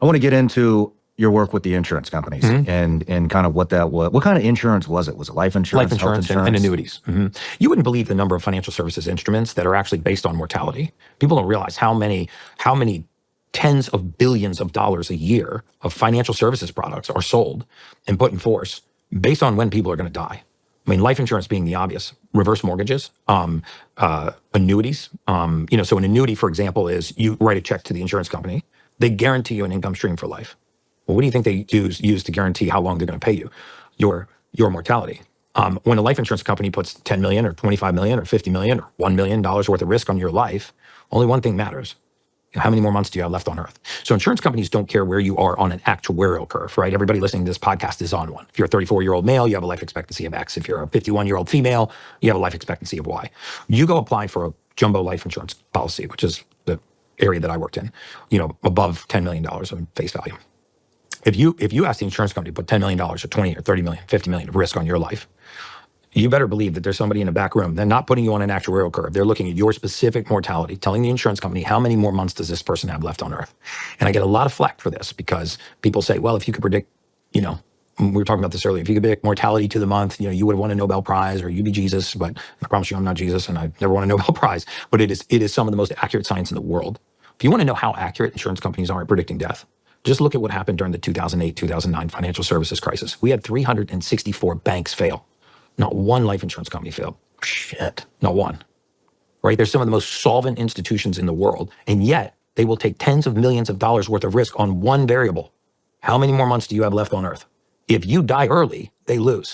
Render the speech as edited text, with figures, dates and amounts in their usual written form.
I want to get into your work with the insurance companies and kind of what that was. What kind of insurance was it? Was it life insurance, Life insurance, health and annuities. You wouldn't believe the number of financial services instruments that are actually based on mortality. People don't realize how many tens of billions of dollars a year of financial services products are sold and put in force based on when people are going to die. I mean, life insurance being the obvious, reverse mortgages, annuities. So an annuity, for example, is you write a check to the insurance company. They guarantee you an income stream for life. Well, what do you think they use to guarantee how long they're going to pay you? Your mortality. When a life insurance company puts 10 million or 25 million or 50 million or $1 million worth of risk on your life, only one thing matters. How many more months do you have left on earth? So insurance companies don't care where you are on an actuarial curve, right? Everybody listening to this podcast is on one. If you're a 34-year-old male, you have a life expectancy of X. If you're a 51-year-old female, you have a life expectancy of Y. You go apply for a jumbo life insurance policy, which is the area that I worked in, above $10 million on face value. If you ask the insurance company to put $10 million or 20 or 30 million, 50 million of risk on your life, you better believe that there's somebody in the back room. They're not putting you on an actuarial curve. They're looking at your specific mortality, telling the insurance company how many more months does this person have left on earth. And I get a lot of flack for this because people say, well, if you could predict, we were talking about this earlier, if you could predict mortality to the month, you would have won a Nobel Prize or you'd be Jesus, but I promise you I'm not Jesus and I never won a Nobel Prize. But it is some of the most accurate science in the world. If you want to know how accurate insurance companies are at predicting death, just look at what happened during the 2008-2009 financial services crisis. We had 364 banks fail. Not one life insurance company failed. Shit, not one. Right? They're some of the most solvent institutions in the world, and yet they will take tens of millions of dollars worth of risk on one variable. How many more months do you have left on earth? If you die early, they lose.